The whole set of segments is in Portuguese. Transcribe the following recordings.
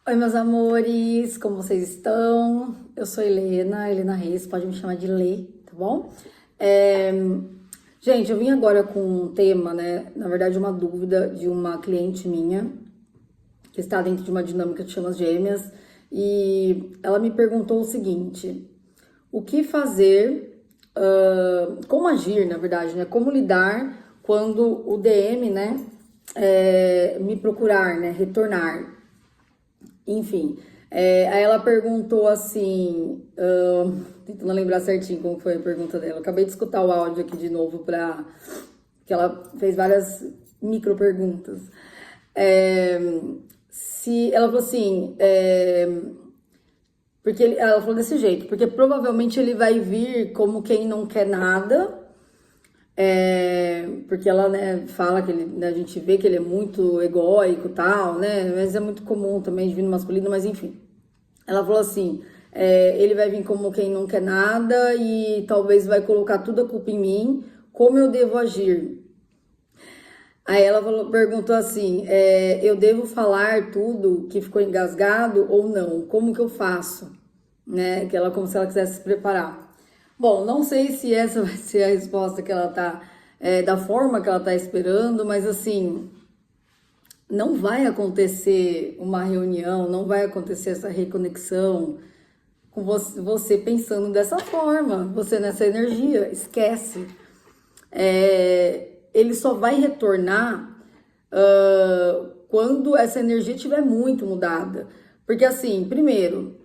Oi, meus amores, como vocês estão? Eu sou Helena Reis, pode me chamar de Lê, tá bom? É, Gente, eu vim agora com um tema, né? Na verdade, uma dúvida de uma cliente minha, que está dentro de uma dinâmica de chamas gêmeas, e ela me perguntou o seguinte: o que fazer, como agir, na verdade, né? Como lidar quando o DM, né, me procurar, né, retornar. Enfim, aí ela perguntou assim, tentando lembrar certinho como foi a pergunta dela. Eu acabei de escutar o áudio aqui de novo para que ela fez várias micro perguntas. É, se ela falou assim, porque ela falou desse jeito, porque provavelmente ele vai vir como quem não quer nada. Porque ela, né, fala que ele, né, a gente vê que ele é muito egóico e tal, né? Mas é muito comum também divino masculino, mas enfim. Ela falou assim: ele vai vir como quem não quer nada e talvez vai colocar toda a culpa em mim. Como eu devo agir? Aí ela perguntou assim: eu devo falar tudo que ficou engasgado ou não? Como que eu faço? Né? Que ela, como se ela quisesse se preparar. Bom, não sei se essa vai ser a resposta que ela tá, da forma que ela tá esperando, mas assim, não vai acontecer uma reunião, não vai acontecer essa reconexão com você pensando dessa forma, você nessa energia, esquece. Ele só vai retornar quando essa energia estiver muito mudada. Porque assim, primeiro,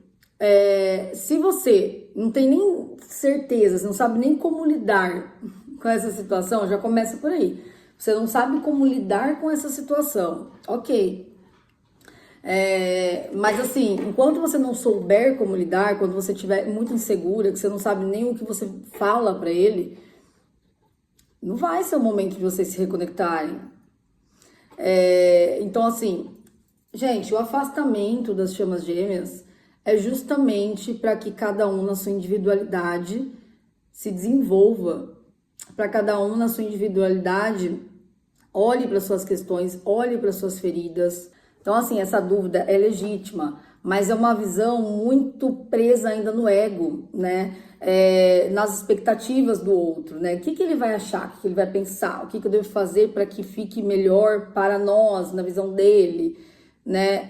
se você não tem nem certeza, você não sabe nem como lidar com essa situação, já começa por aí. Você não sabe como lidar com essa situação. Ok. Mas assim, enquanto você não souber como lidar, quando você estiver muito insegura, que você não sabe nem o que você fala pra ele, não vai ser o momento de vocês se reconectarem. Então, assim, gente, o afastamento das chamas gêmeas é justamente para que cada um na sua individualidade se desenvolva, para cada um na sua individualidade olhe para suas questões, olhe para suas feridas. Então, assim, essa dúvida é legítima, mas é uma visão muito presa ainda no ego, né? Nas expectativas do outro, né? O que ele vai achar, o que ele vai pensar, o que eu devo fazer para que fique melhor para nós, na visão dele, né?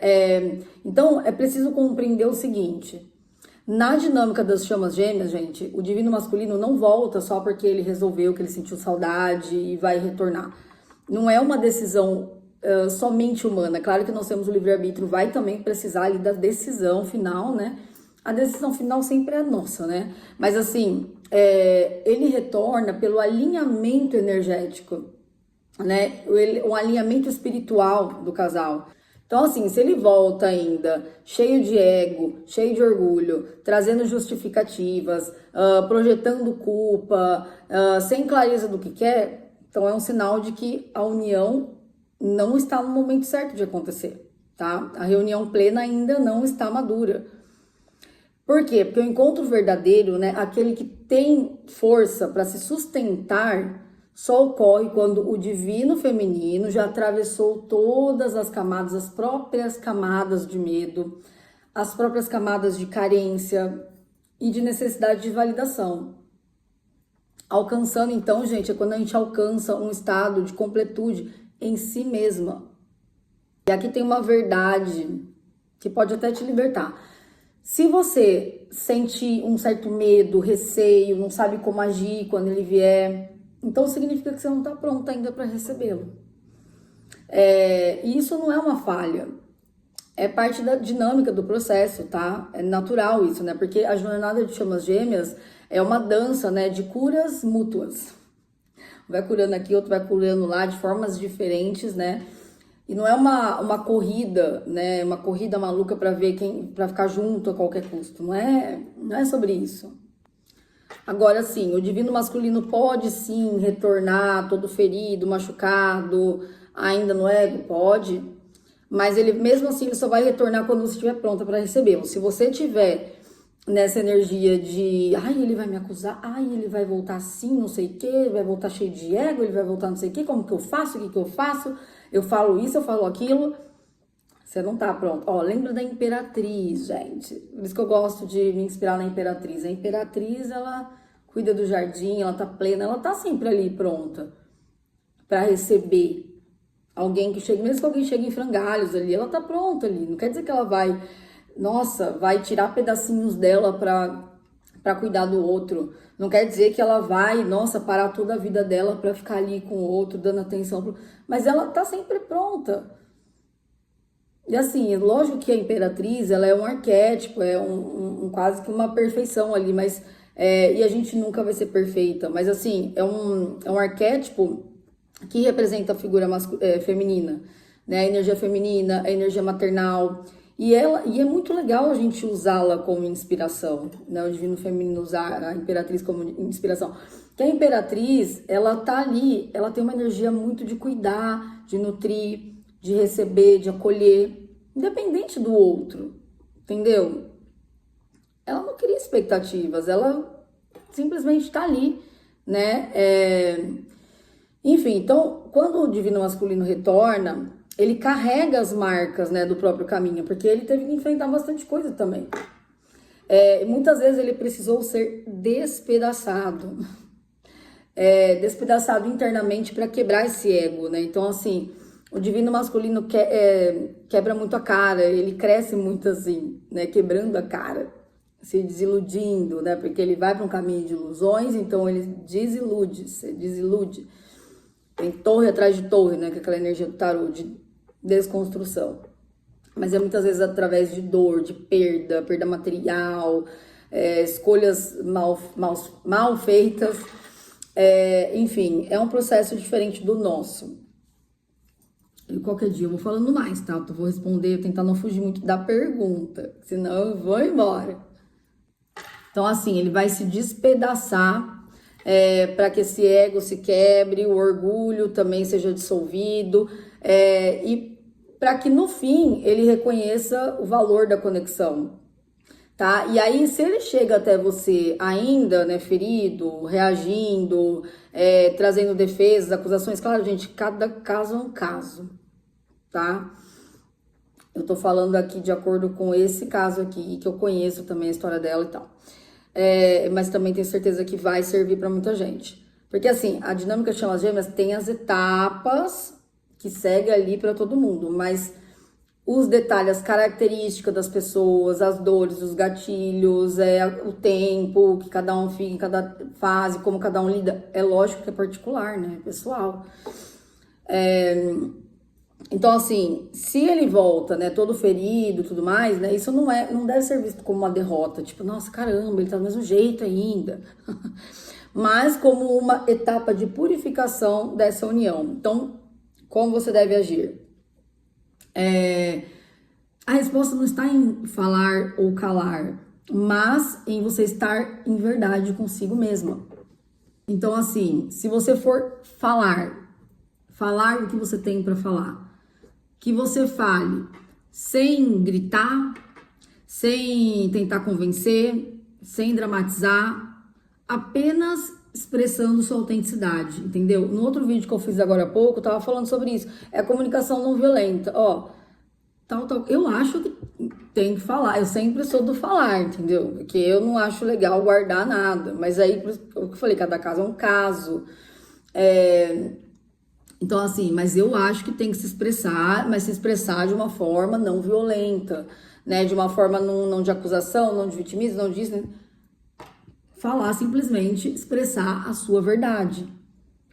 Então, é preciso compreender o seguinte: na dinâmica das chamas gêmeas, gente, o divino masculino não volta só porque ele resolveu que ele sentiu saudade e vai retornar. Não é uma decisão somente humana. Claro que nós temos o livre-arbítrio, vai também precisar ali da decisão final, né? A decisão final sempre é nossa, né? Mas assim, ele retorna pelo alinhamento energético, né? O alinhamento espiritual do casal. Então, assim, se ele volta ainda cheio de ego, cheio de orgulho, trazendo justificativas, projetando culpa, sem clareza do que quer, então é um sinal de que a união não está no momento certo de acontecer, tá? A reunião plena ainda não está madura. Por quê? Porque o encontro verdadeiro, né, aquele que tem força para se sustentar, só ocorre quando o divino feminino já atravessou todas as camadas, as próprias camadas de medo, as próprias camadas de carência e de necessidade de validação. Alcançando, então, gente, é quando a gente alcança um estado de completude em si mesma. E aqui tem uma verdade que pode até te libertar. Se você sente um certo medo, receio, não sabe como agir quando ele vier, então significa que você não está pronta ainda para recebê-lo. E isso não é uma falha, é parte da dinâmica do processo, tá? É natural isso, né? Porque a jornada de chamas gêmeas é uma dança, né, de curas mútuas. Um vai curando aqui, outro vai curando lá, de formas diferentes, né? E não é uma corrida, né? Uma corrida maluca para ver quem, para ficar junto a qualquer custo. Não é sobre isso. Agora sim, o divino masculino pode sim retornar todo ferido, machucado, ainda no ego, pode. Mas ele mesmo assim ele só vai retornar quando você estiver pronta para recebê-lo. Se você tiver nessa energia de, ai, ele vai me acusar, ai, ele vai voltar assim, não sei o que, ele vai voltar cheio de ego, ele vai voltar não sei o que, como que eu faço, o que que eu faço, eu falo isso, eu falo aquilo. Você não tá pronto. Ó, lembra da Imperatriz, gente. Por isso que eu gosto de me inspirar na Imperatriz. A Imperatriz, ela cuida do jardim, ela tá plena, ela tá sempre ali pronta para receber alguém que chegue, mesmo que alguém chegue em frangalhos ali, ela tá pronta ali. Não quer dizer que ela vai, nossa, vai tirar pedacinhos dela para cuidar do outro. Não quer dizer que ela vai, nossa, parar toda a vida dela para ficar ali com o outro, dando atenção mas ela tá sempre pronta. E assim, lógico que a Imperatriz, ela é um arquétipo, é quase que uma perfeição ali, mas e a gente nunca vai ser perfeita, mas assim, é um arquétipo que representa a figura feminina, né? A energia feminina, a energia maternal. E é muito legal a gente usá-la como inspiração, né? O divino feminino usar a Imperatriz como inspiração. Que a Imperatriz, ela tá ali, ela tem uma energia muito de cuidar, de nutrir, de receber, de acolher, independente do outro, entendeu? Ela não cria expectativas, ela simplesmente tá ali, né? Enfim, então, quando o divino masculino retorna, ele carrega as marcas, né, do próprio caminho, porque ele teve que enfrentar bastante coisa também. Muitas vezes ele precisou ser despedaçado, despedaçado internamente para quebrar esse ego, né? Então, assim, o divino masculino quebra muito a cara, ele cresce muito assim, né, quebrando a cara, se desiludindo, né? Porque ele vai para um caminho de ilusões, então ele se desilude. Tem torre atrás de torre, né? Que é aquela energia do tarô de desconstrução. Mas é muitas vezes através de dor, de perda material, escolhas mal feitas. Enfim, é um processo diferente do nosso. E qualquer dia eu vou falando mais, tá? Eu vou responder, tentar não fugir muito da pergunta, senão eu vou embora. Então, assim, ele vai se despedaçar para que esse ego se quebre, o orgulho também seja dissolvido, e para que no fim ele reconheça o valor da conexão, tá? E aí, se ele chega até você ainda, né, ferido, reagindo, trazendo defesas, acusações, claro, gente, cada caso é um caso, tá? Eu tô falando aqui de acordo com esse caso aqui, que eu conheço também a história dela e tal. Mas também tenho certeza que vai servir para muita gente. Porque assim, a dinâmica de chamas gêmeas tem as etapas que segue ali para todo mundo, mas os detalhes, as características das pessoas, as dores, os gatilhos, o tempo que cada um fica em cada fase, como cada um lida, é lógico que é particular, né, pessoal. Então, assim, se ele volta, né, todo ferido e tudo mais, né, isso não deve ser visto como uma derrota, tipo, nossa, caramba, ele tá do mesmo jeito ainda. Mas como uma etapa de purificação dessa união. Então, como você deve agir? A resposta não está em falar ou calar, mas em você estar em verdade consigo mesma. Então, assim, se você for falar o que você tem para falar, que você fale sem gritar, sem tentar convencer, sem dramatizar, apenas expressando sua autenticidade, entendeu? No outro vídeo que eu fiz agora há pouco, eu tava falando sobre isso. É a comunicação não violenta. Ó, tal. Eu acho que tem que falar. Eu sempre sou do falar, entendeu? Porque eu não acho legal guardar nada. Mas aí, o que eu falei, cada caso é um caso. Então, assim, mas eu acho que tem que se expressar, mas se expressar de uma forma não violenta, né? De uma forma não de acusação, não de vitimismo, não disso, né? Falar simplesmente, expressar a sua verdade.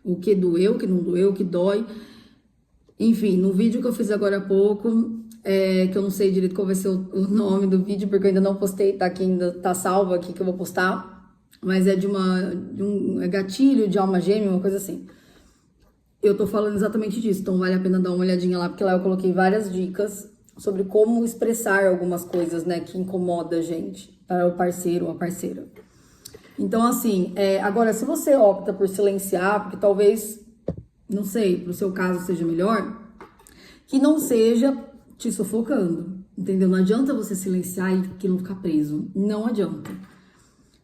O que doeu, o que não doeu, o que dói. Enfim, no vídeo que eu fiz agora há pouco, que eu não sei direito qual vai ser o nome do vídeo, porque eu ainda não postei, tá aqui, ainda tá salvo aqui que eu vou postar, mas é de um gatilho de alma gêmea, uma coisa assim. Eu tô falando exatamente disso, então vale a pena dar uma olhadinha lá, porque lá eu coloquei várias dicas sobre como expressar algumas coisas, né, que incomoda a gente, para o parceiro ou a parceira. Então, assim, agora, se você opta por silenciar, porque talvez, não sei, pro seu caso seja melhor, que não seja te sufocando, entendeu? Não adianta você silenciar e que não ficar preso. Não adianta,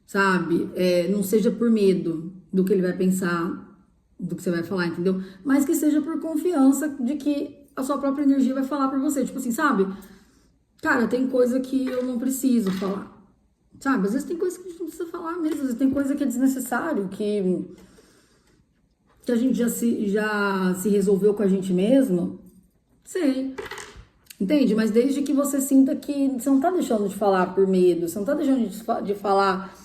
sabe? Não seja por medo do que ele vai pensar, do que você vai falar, entendeu? Mas que seja por confiança de que a sua própria energia vai falar por você. Tipo assim, sabe? Cara, tem coisa que eu não preciso falar. Sabe? Às vezes tem coisa que a gente não precisa falar mesmo. Às vezes tem coisa que é desnecessário, que a gente já se resolveu com a gente mesmo. Sei. Entende? Mas desde que você sinta que você não tá deixando de falar por medo, você não tá deixando de falar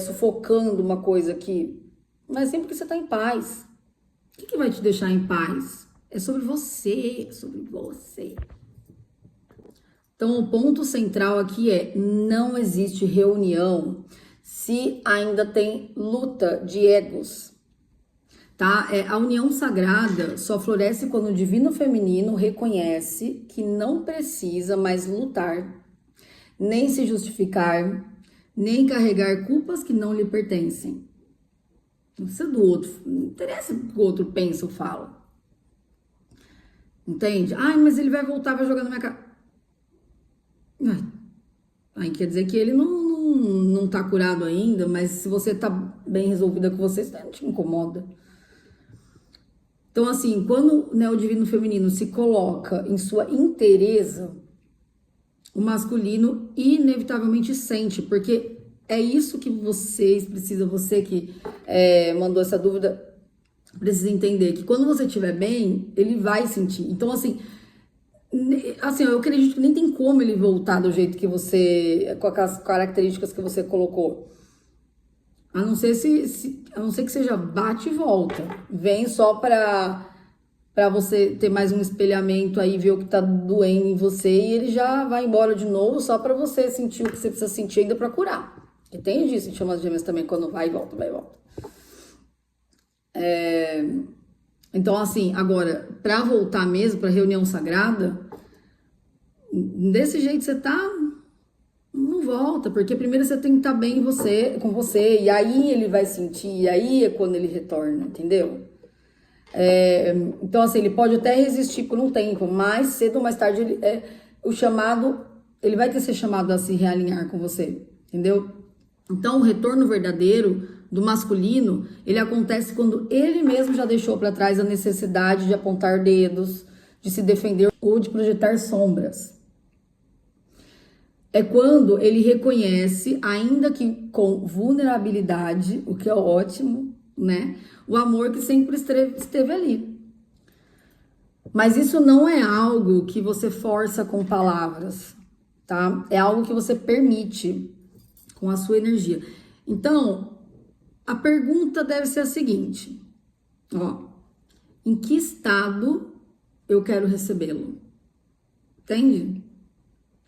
sufocando uma coisa aqui, mas sempre que você tá em paz. O que vai te deixar em paz? É sobre você, é sobre você. Então, o ponto central aqui é: não existe reunião se ainda tem luta de egos, tá? A união sagrada só floresce quando o divino feminino reconhece que não precisa mais lutar, nem se justificar, nem carregar culpas que não lhe pertencem. Não precisa do outro, não interessa o que o outro pensa ou fala. Entende? Ai, mas ele vai voltar, vai jogar na minha cara. Aí quer dizer que ele não tá curado ainda, mas se você tá bem resolvida com você, isso não te incomoda. Então, assim, quando, né, o divino feminino se coloca em sua inteireza, o masculino inevitavelmente sente, porque é isso que vocês precisam, você que mandou essa dúvida, precisa entender, que quando você estiver bem, ele vai sentir. Então, assim, eu acredito que nem tem como ele voltar do jeito que você, com as características que você colocou. A não ser a não ser que seja bate e volta. Vem só para você ter mais um espelhamento aí, ver o que tá doendo em você e ele já vai embora de novo só para você sentir o que você precisa sentir ainda para curar. E tem disso em chamas gêmeas também, quando vai e volta, vai e volta. Então, assim, agora, para voltar mesmo, para reunião sagrada, desse jeito você tá, não volta, porque primeiro você tem que estar bem com você, e aí ele vai sentir, e aí é quando ele retorna, entendeu? Então, assim, ele pode até resistir por um tempo, mas cedo ou mais tarde ele vai ter ser chamado a se realinhar com você, entendeu? Então, o retorno verdadeiro do masculino, ele acontece quando ele mesmo já deixou para trás a necessidade de apontar dedos, de se defender ou de projetar sombras. É quando ele reconhece, ainda que com vulnerabilidade, o que é ótimo, né? O amor que sempre esteve ali. Mas isso não é algo que você força com palavras, tá? É algo que você permite com a sua energia. Então, a pergunta deve ser a seguinte, ó: em que estado eu quero recebê-lo? Entende?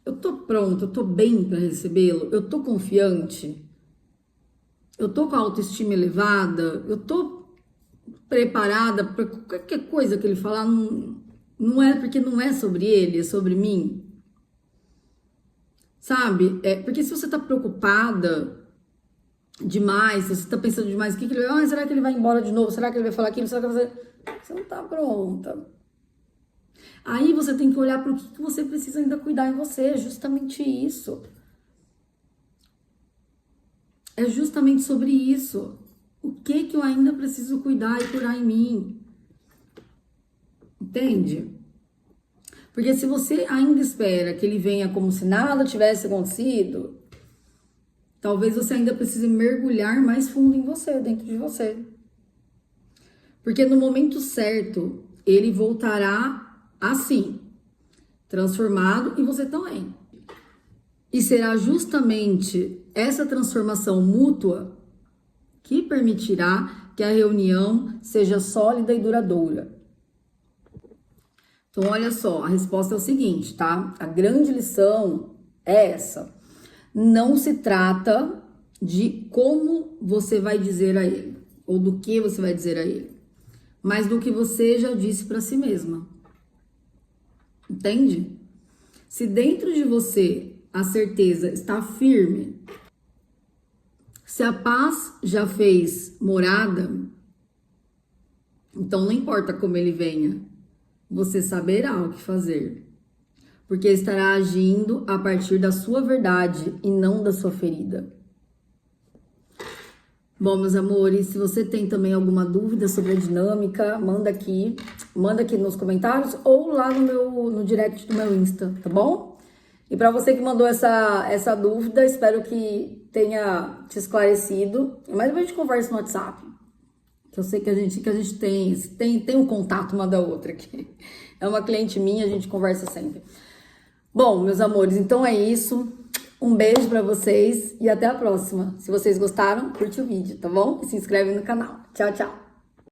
Eu tô pronta, eu tô bem para recebê-lo, eu tô confiante, eu tô com a autoestima elevada, eu tô preparada para qualquer coisa que ele falar, não é porque não é sobre ele, é sobre mim. Sabe? Porque se você tá preocupada demais, se você tá pensando demais, será que ele vai embora de novo? Será que ele vai falar aquilo? Será que você não tá pronta? Aí você tem que olhar para o que você precisa ainda cuidar em você. É justamente isso. É justamente sobre isso. O que eu ainda preciso cuidar e curar em mim? Entende? Porque se você ainda espera que ele venha como se nada tivesse acontecido, talvez você ainda precise mergulhar mais fundo em você, dentro de você. Porque no momento certo, ele voltará assim, transformado, e você também. E será justamente essa transformação mútua que permitirá que a reunião seja sólida e duradoura. Então, olha só, a resposta é o seguinte, tá? A grande lição é essa. Não se trata de como você vai dizer a ele, ou do que você vai dizer a ele, mas do que você já disse para si mesma. Entende? Se dentro de você a certeza está firme, se a paz já fez morada, então não importa como ele venha, você saberá o que fazer, porque estará agindo a partir da sua verdade e não da sua ferida. Bom, meus amores, se você tem também alguma dúvida sobre a dinâmica, manda aqui nos comentários ou lá no direct do meu Insta, tá bom? E para você que mandou essa dúvida, espero que tenha te esclarecido. Mas depois a gente conversa no WhatsApp, que eu sei que a gente tem um contato uma da outra aqui. É uma cliente minha, a gente conversa sempre. Bom, meus amores, então é isso. Um beijo pra vocês e até a próxima. Se vocês gostaram, curte o vídeo, tá bom? E se inscreve no canal. Tchau, tchau.